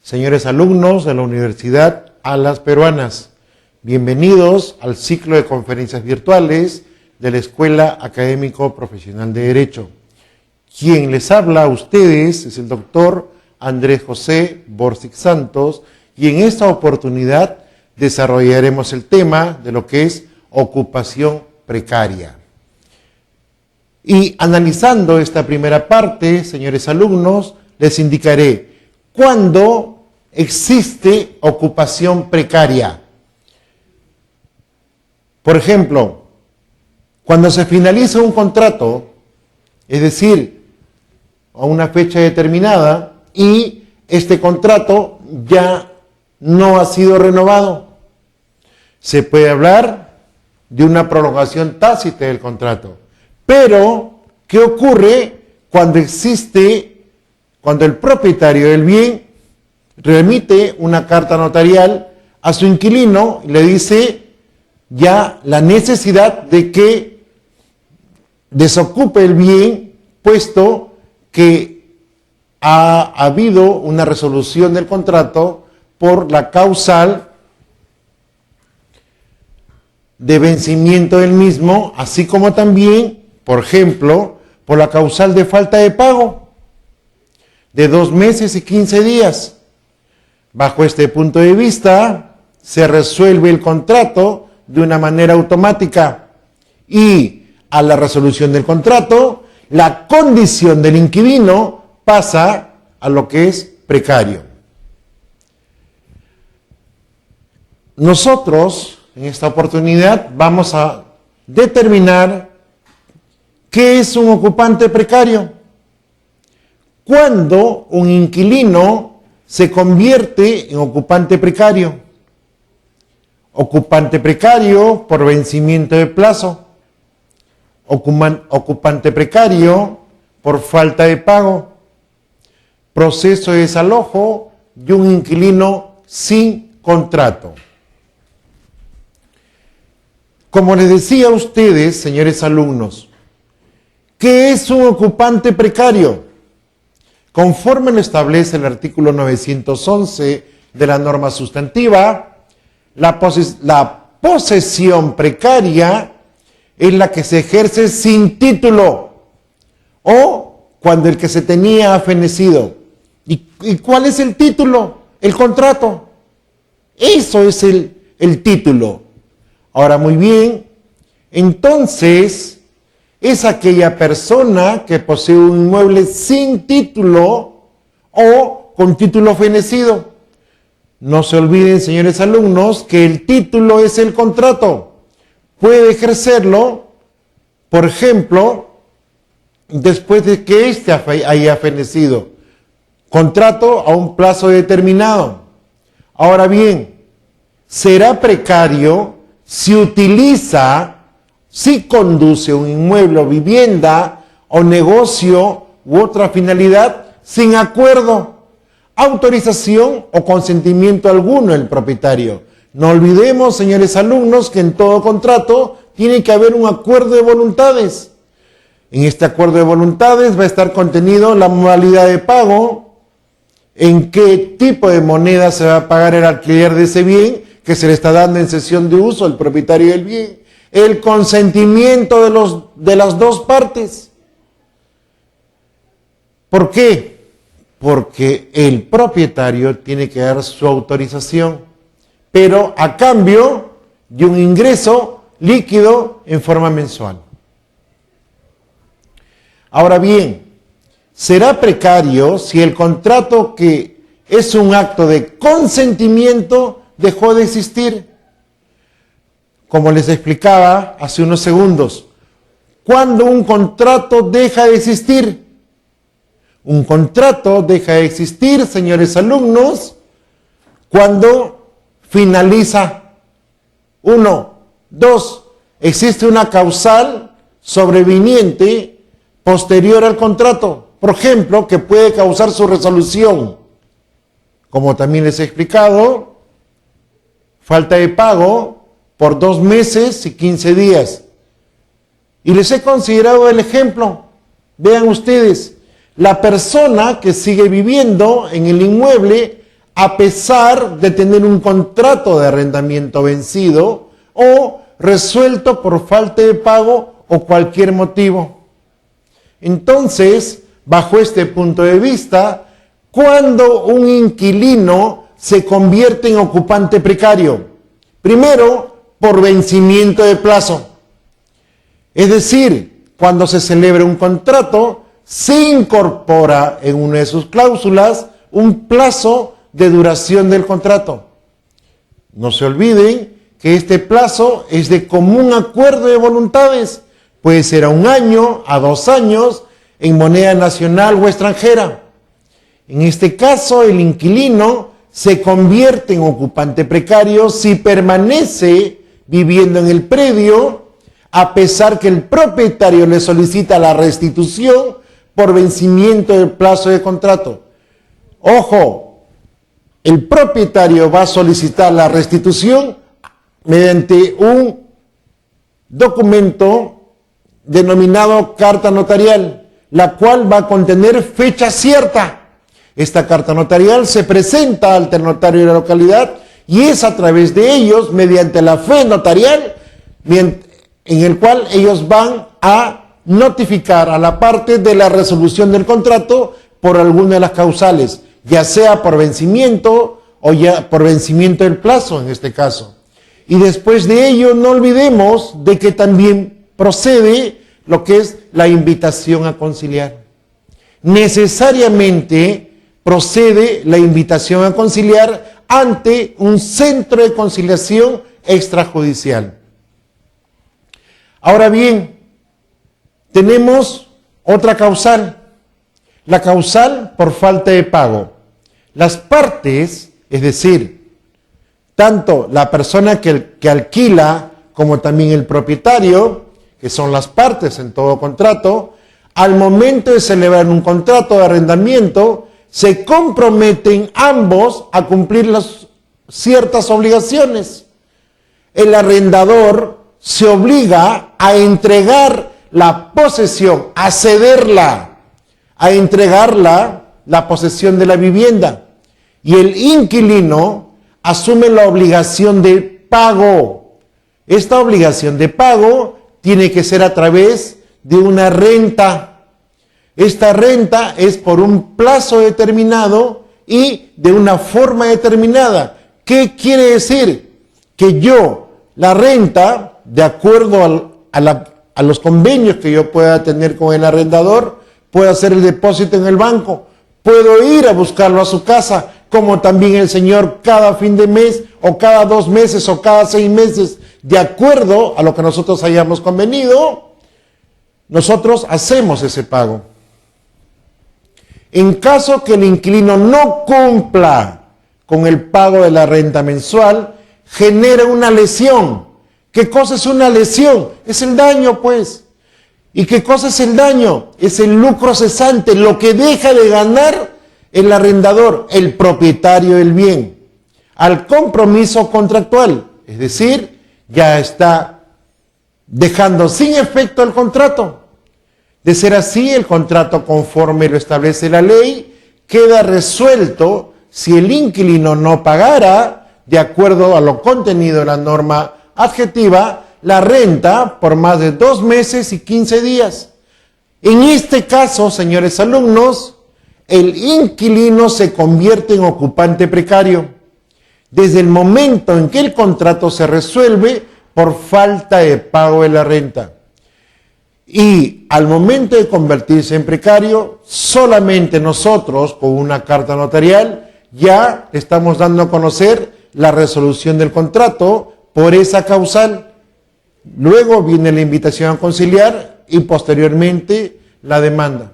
Señores alumnos de la Universidad Alas Peruanas, bienvenidos al ciclo de conferencias virtuales de la Escuela Académico Profesional de Derecho. Quien les habla a ustedes es el doctor Andrés José Borsic Santos, y en esta oportunidad desarrollaremos el tema de lo que es ocupación precaria. Y analizando esta primera parte, señores alumnos, les indicaré cuándo existe ocupación precaria. Por ejemplo, cuando se finaliza un contrato, es decir, a una fecha determinada, y este contrato ya no ha sido renovado, se puede hablar de una prolongación tácita del contrato. Pero, ¿qué ocurre cuando el propietario del bien remite una carta notarial a su inquilino y le dice ya la necesidad de que desocupe el bien, puesto que ha habido una resolución del contrato por la causal de vencimiento del mismo, así como también, por ejemplo, por la causal de falta de pago de 2 meses y 15 días. Bajo este punto de vista, se resuelve el contrato de una manera automática y a la resolución del contrato, la condición del inquilino pasa a lo que es precario. Nosotros, en esta oportunidad, vamos a determinar qué es un ocupante precario. Cuando un inquilino se convierte en ocupante precario. Ocupante precario por vencimiento de plazo. Ocupante precario por falta de pago. Proceso de desalojo de un inquilino sin contrato. Como les decía a ustedes, señores alumnos, ¿qué es un ocupante precario? Conforme lo establece el artículo 911 de la norma sustantiva, la posesión precaria es la que se ejerce sin título o cuando el que se tenía ha fenecido. ¿Y cuál es el título? El contrato. Eso es el título. Ahora, muy bien, entonces es aquella persona que posee un inmueble sin título o con título fenecido. No se olviden, señores alumnos, que el título es el contrato. Puede ejercerlo, por ejemplo, después de que éste haya fenecido. Contrato a un plazo determinado. Ahora bien, será precario si conduce un inmueble o vivienda o negocio u otra finalidad sin acuerdo, autorización o consentimiento alguno del propietario. No olvidemos, señores alumnos, que en todo contrato tiene que haber un acuerdo de voluntades. En este acuerdo de voluntades va a estar contenido la modalidad de pago, en qué tipo de moneda se va a pagar el alquiler de ese bien que se le está dando en cesión de uso al propietario del bien, el consentimiento de las dos partes. ¿Por qué? Porque el propietario tiene que dar su autorización, pero a cambio de un ingreso líquido en forma mensual. Ahora bien, será precario si el contrato, que es un acto de consentimiento, dejó de existir. Como les explicaba hace unos segundos, ¿cuándo un contrato deja de existir? Un contrato deja de existir, señores alumnos, cuando finaliza. 1, 2, existe una causal sobreviniente posterior al contrato, por ejemplo, que puede causar su resolución. Como también les he explicado, falta de pago por 2 meses y 15 días. Y les he considerado el ejemplo. Vean ustedes, la persona que sigue viviendo en el inmueble a pesar de tener un contrato de arrendamiento vencido o resuelto por falta de pago o cualquier motivo. Entonces, bajo este punto de vista, cuando un inquilino se convierte en ocupante precario, primero, por vencimiento de plazo. Es decir, cuando se celebra un contrato, se incorpora en una de sus cláusulas un plazo de duración del contrato. No se olviden que este plazo es de común acuerdo de voluntades. Puede ser a 1 año, a 2 años, en moneda nacional o extranjera. En este caso, el inquilino se convierte en ocupante precario si permanece viviendo en el predio, a pesar que el propietario le solicita la restitución por vencimiento del plazo de contrato. Ojo, el propietario va a solicitar la restitución mediante un documento denominado carta notarial, la cual va a contener fecha cierta. Esta carta notarial se presenta ante el notario de la localidad y es a través de ellos, mediante la fe notarial, en el cual ellos van a notificar a la parte de la resolución del contrato por alguna de las causales, ya sea por vencimiento o ya por vencimiento del plazo en este caso. Y después de ello, no olvidemos de que también procede lo que es la invitación a conciliar. Necesariamente procede la invitación a conciliar ante un centro de conciliación extrajudicial. Ahora bien, tenemos otra causal, la causal por falta de pago. Las partes, es decir, tanto la persona que alquila como también el propietario, que son las partes en todo contrato, al momento de celebrar un contrato de arrendamiento, se comprometen ambos a cumplir las ciertas obligaciones. El arrendador se obliga a entregar la posesión, a cederla, a entregarla, la posesión de la vivienda. Y el inquilino asume la obligación de pago. Esta obligación de pago tiene que ser a través de una renta. Esta renta es por un plazo determinado y de una forma determinada. ¿Qué quiere decir? Que yo, la renta, de acuerdo a los convenios que yo pueda tener con el arrendador, puedo hacer el depósito en el banco, puedo ir a buscarlo a su casa, como también el señor cada fin de mes, o cada 2 meses, o cada 6 meses, de acuerdo a lo que nosotros hayamos convenido, nosotros hacemos ese pago. En caso que el inquilino no cumpla con el pago de la renta mensual, genera una lesión. ¿Qué cosa es una lesión? Es el daño, pues. ¿Y qué cosa es el daño? Es el lucro cesante, lo que deja de ganar el arrendador, el propietario del bien, al compromiso contractual. Es decir, ya está dejando sin efecto el contrato. De ser así, el contrato, conforme lo establece la ley, queda resuelto si el inquilino no pagara, de acuerdo a lo contenido en la norma adjetiva, la renta por más de 2 meses y 15 días. En este caso, señores alumnos, el inquilino se convierte en ocupante precario desde el momento en que el contrato se resuelve por falta de pago de la renta. Y al momento de convertirse en precario, solamente nosotros, con una carta notarial, ya estamos dando a conocer la resolución del contrato por esa causal. Luego viene la invitación a conciliar y posteriormente la demanda.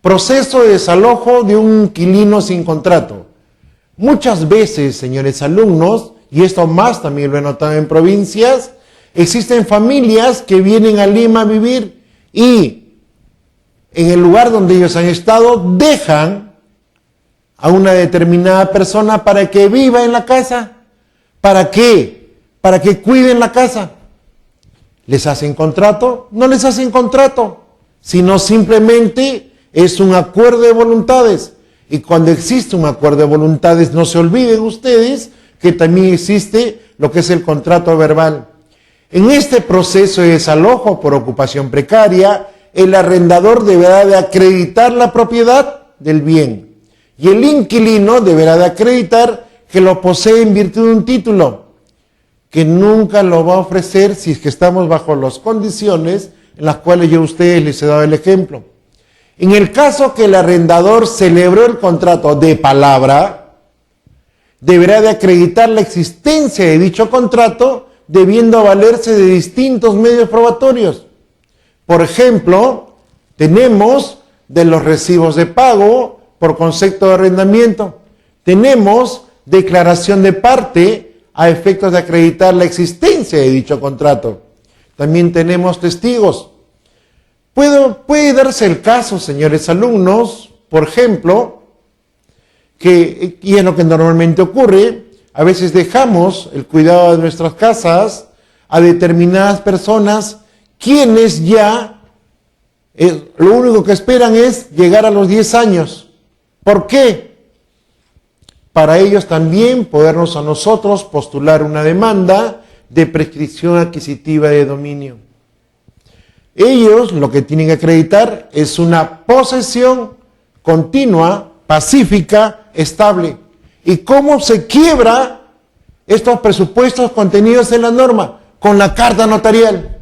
Proceso de desalojo de un inquilino sin contrato. Muchas veces, señores alumnos, y esto más también lo he notado en provincias, existen familias que vienen a Lima a vivir y en el lugar donde ellos han estado dejan a una determinada persona para que viva en la casa. ¿Para qué? Para que cuiden la casa. ¿Les hacen contrato? No les hacen contrato, sino simplemente es un acuerdo de voluntades. Y cuando existe un acuerdo de voluntades, no se olviden ustedes que también existe lo que es el contrato verbal. En este proceso de desalojo por ocupación precaria, el arrendador deberá de acreditar la propiedad del bien y el inquilino deberá de acreditar que lo posee en virtud de un título, que nunca lo va a ofrecer si es que estamos bajo las condiciones en las cuales yo a ustedes les he dado el ejemplo. En el caso que el arrendador celebró el contrato de palabra, deberá de acreditar la existencia de dicho contrato, debiendo valerse de distintos medios probatorios. Por ejemplo, tenemos de los recibos de pago por concepto de arrendamiento, tenemos declaración de parte a efectos de acreditar la existencia de dicho contrato. También tenemos testigos. Puede darse el caso, señores alumnos, por ejemplo, y es lo que normalmente ocurre, a veces dejamos el cuidado de nuestras casas a determinadas personas quienes ya lo único que esperan es llegar a los 10 años. ¿Por qué? Para ellos también podernos a nosotros postular una demanda de prescripción adquisitiva de dominio. Ellos lo que tienen que acreditar es una posesión continua, pacífica, estable. ¿Y cómo se quiebra estos presupuestos contenidos en la norma? Con la carta notarial.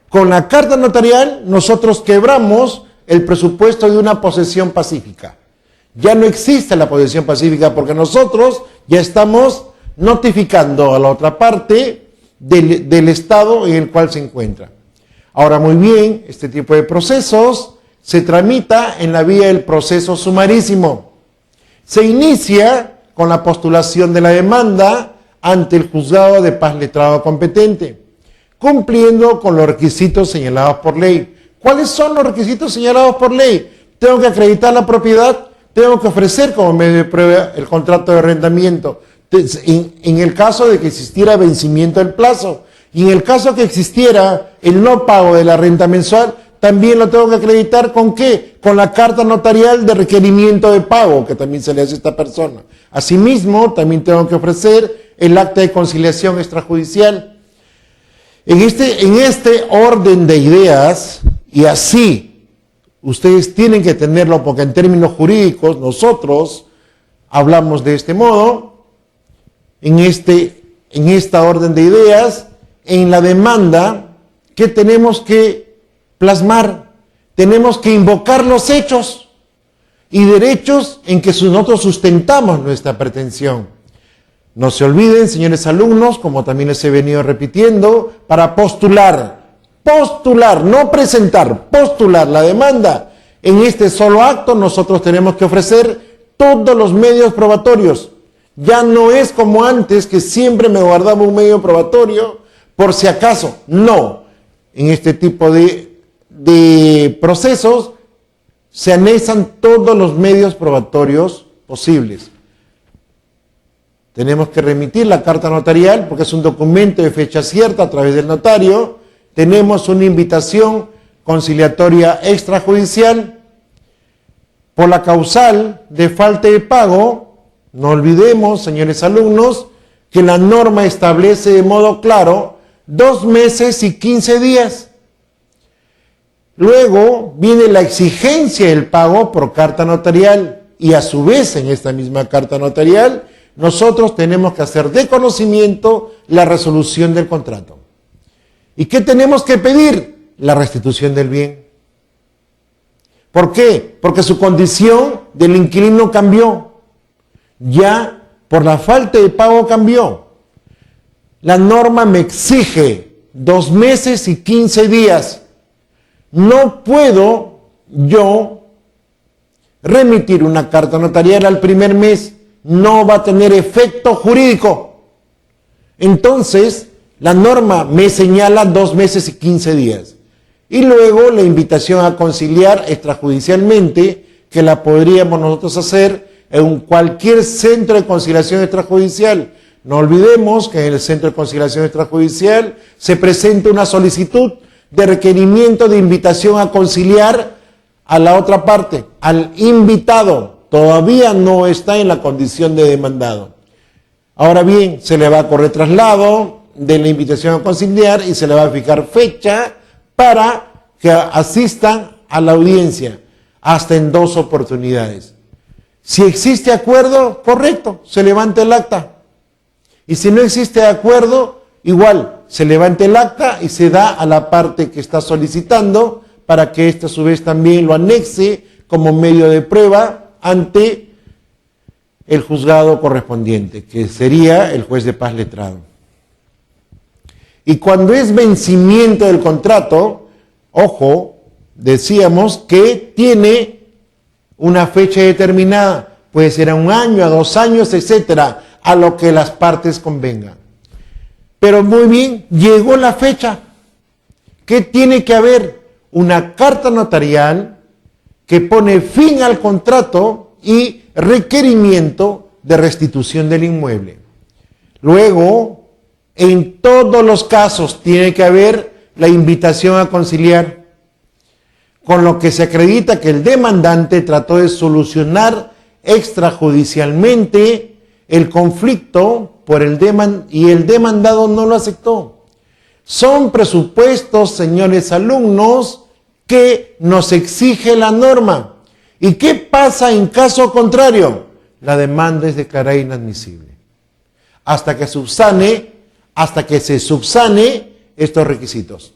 Con la carta notarial nosotros quebramos el presupuesto de una posesión pacífica. Ya no existe la posesión pacífica porque nosotros ya estamos notificando a la otra parte del estado en el cual se encuentra. Ahora, muy bien, este tipo de procesos se tramita en la vía del proceso sumarísimo. Se inicia con la postulación de la demanda ante el juzgado de paz letrado competente, cumpliendo con los requisitos señalados por ley. ¿Cuáles son los requisitos señalados por ley? Tengo que acreditar la propiedad, tengo que ofrecer como medio de prueba el contrato de arrendamiento, en el caso de que existiera vencimiento del plazo, y en el caso que existiera el no pago de la renta mensual, también lo tengo que acreditar ¿con qué? Con la carta notarial de requerimiento de pago que también se le hace a esta persona. Asimismo, también tengo que ofrecer el acta de conciliación extrajudicial. En este orden de ideas, y así, ustedes tienen que tenerlo porque en términos jurídicos nosotros hablamos de este modo, en esta orden de ideas, en la demanda que tenemos que plasmar, tenemos que invocar los hechos y derechos en que nosotros sustentamos nuestra pretensión. No se olviden, señores alumnos, como también les he venido repitiendo, para postular, no presentar, postular la demanda. En este solo acto nosotros tenemos que ofrecer todos los medios probatorios. Ya no es como antes que siempre me guardaba un medio probatorio por si acaso. No, en este tipo de procesos se anexan todos los medios probatorios posibles. Tenemos que remitir la carta notarial porque es un documento de fecha cierta a través del notario. Tenemos una invitación conciliatoria extrajudicial. Por la causal de falta de pago, no olvidemos, señores alumnos, que la norma establece de modo claro 2 meses y 15 días. Luego viene la exigencia del pago por carta notarial y a su vez en esta misma carta notarial nosotros tenemos que hacer de conocimiento la resolución del contrato. ¿Y qué tenemos que pedir? La restitución del bien. ¿Por qué? Porque su condición del inquilino cambió. Ya por la falta de pago cambió. La norma me exige 2 meses y 15 días. No puedo yo remitir una carta notarial al primer mes. No va a tener efecto jurídico. Entonces, la norma me señala 2 meses y 15 días. Y luego la invitación a conciliar extrajudicialmente, que la podríamos nosotros hacer en cualquier centro de conciliación extrajudicial. No olvidemos que en el Centro de Conciliación Extrajudicial se presenta una solicitud de requerimiento de invitación a conciliar a la otra parte, al invitado. Todavía no está en la condición de demandado. Ahora bien, se le va a correr traslado de la invitación a conciliar y se le va a fijar fecha para que asistan a la audiencia, hasta en 2 oportunidades. Si existe acuerdo, correcto, se levanta el acta. Y si no existe acuerdo, igual, se levanta el acta y se da a la parte que está solicitando para que ésta a su vez también lo anexe como medio de prueba ante el juzgado correspondiente, que sería el juez de paz letrado. Y cuando es vencimiento del contrato, ojo, decíamos que tiene una fecha determinada, puede ser a 1 año, a 2 años, etcétera, a lo que las partes convengan. Pero muy bien, llegó la fecha. ¿Qué tiene que haber? Una carta notarial que pone fin al contrato y requerimiento de restitución del inmueble. Luego, en todos los casos tiene que haber la invitación a conciliar, con lo que se acredita que el demandante trató de solucionar extrajudicialmente el conflicto y el demandado no lo aceptó. Son presupuestos, señores alumnos, que nos exige la norma. ¿Y qué pasa en caso contrario? La demanda es declarada inadmisible. Hasta que se subsane estos requisitos.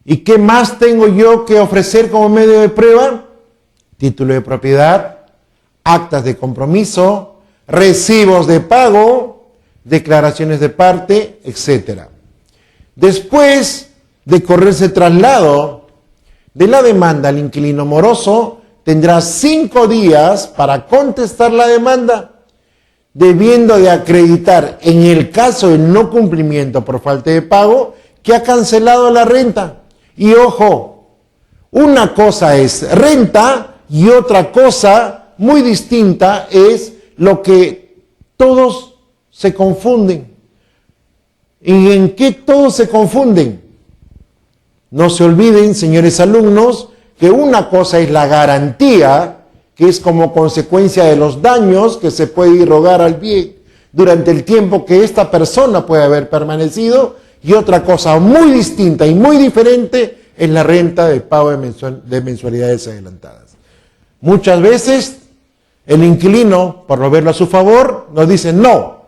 ¿Y qué más tengo yo que ofrecer como medio de prueba? Título de propiedad, actas de compromiso, recibos de pago, declaraciones de parte, etc. Después de correrse traslado de la demanda al inquilino moroso, tendrá 5 días para contestar la demanda, debiendo de acreditar en el caso de no cumplimiento por falta de pago que ha cancelado la renta. Y ojo, una cosa es renta y otra cosa muy distinta es lo que todos se confunden. ¿Y en qué todos se confunden? No se olviden, señores alumnos, que una cosa es la garantía, que es como consecuencia de los daños que se puede irrogar al bien durante el tiempo que esta persona puede haber permanecido, y otra cosa muy distinta y muy diferente es la renta de pago de mensualidades adelantadas. Muchas veces el inquilino, por no verlo a su favor, nos dice, no,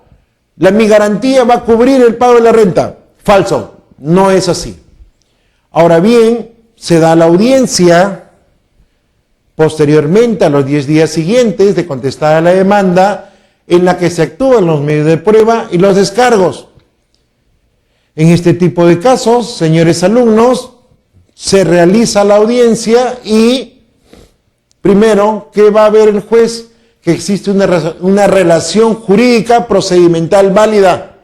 mi garantía va a cubrir el pago de la renta. Falso, no es así. Ahora bien, se da la audiencia posteriormente a los 10 días siguientes de contestada la demanda, en la que se actúan los medios de prueba y los descargos. En este tipo de casos, señores alumnos, se realiza la audiencia y primero, ¿qué va a ver el juez? Que existe una relación jurídica procedimental válida.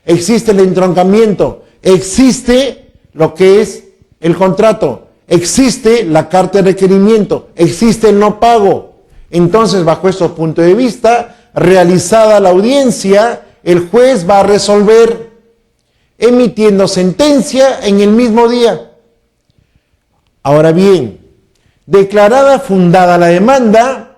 Existe el entroncamiento, existe lo que es el contrato, existe la carta de requerimiento, existe el no pago. Entonces, bajo estos puntos de vista, realizada la audiencia, el juez va a resolver emitiendo sentencia en el mismo día. Ahora bien, declarada fundada la demanda,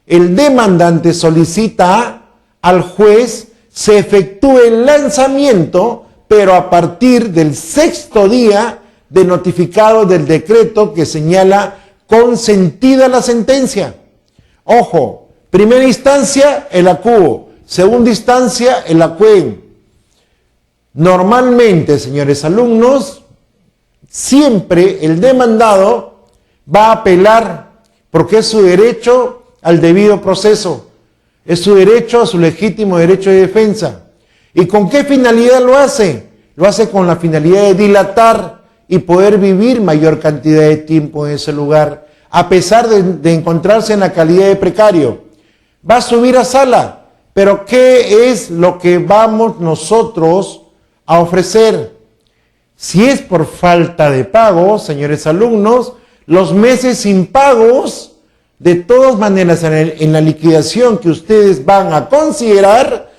el demandante solicita al juez se efectúe el lanzamiento, pero a partir del 6º día de notificado del decreto que señala consentida la sentencia. Ojo, primera instancia el acuo, segunda instancia el acuen. Normalmente, señores alumnos, siempre el demandado va a apelar porque es su derecho al debido proceso, es su derecho a su legítimo derecho de defensa. ¿Y con qué finalidad lo hace? Lo hace con la finalidad de dilatar y poder vivir mayor cantidad de tiempo en ese lugar, a pesar de encontrarse en la calidad de precario. Va a subir a sala, pero ¿qué es lo que vamos nosotros a ofrecer? Si es por falta de pago, señores alumnos, los meses sin pagos, de todas maneras en la liquidación que ustedes van a considerar,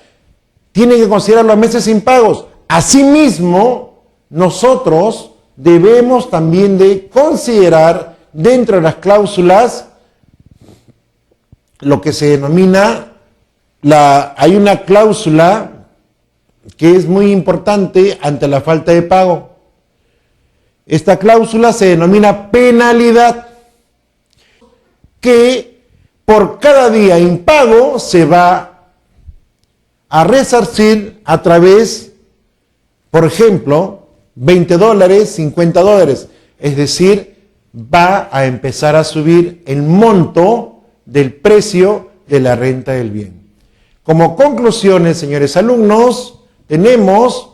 tienen que considerar los meses sin pagos. Asimismo, nosotros debemos también de considerar dentro de las cláusulas lo que se denomina, hay una cláusula que es muy importante ante la falta de pago. Esta cláusula se denomina penalidad, que por cada día impago se va a resarcir a través, por ejemplo, $20, $50, es decir, va a empezar a subir el monto del precio de la renta del bien. Como conclusiones, señores alumnos, tenemos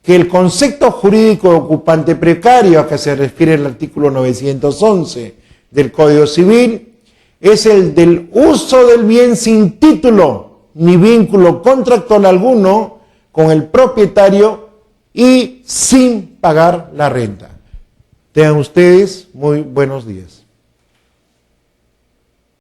que el concepto jurídico de ocupante precario a que se refiere el artículo 911 del Código Civil es el del uso del bien sin título ni vínculo contractual alguno con el propietario y sin pagar la renta. Tengan ustedes muy buenos días.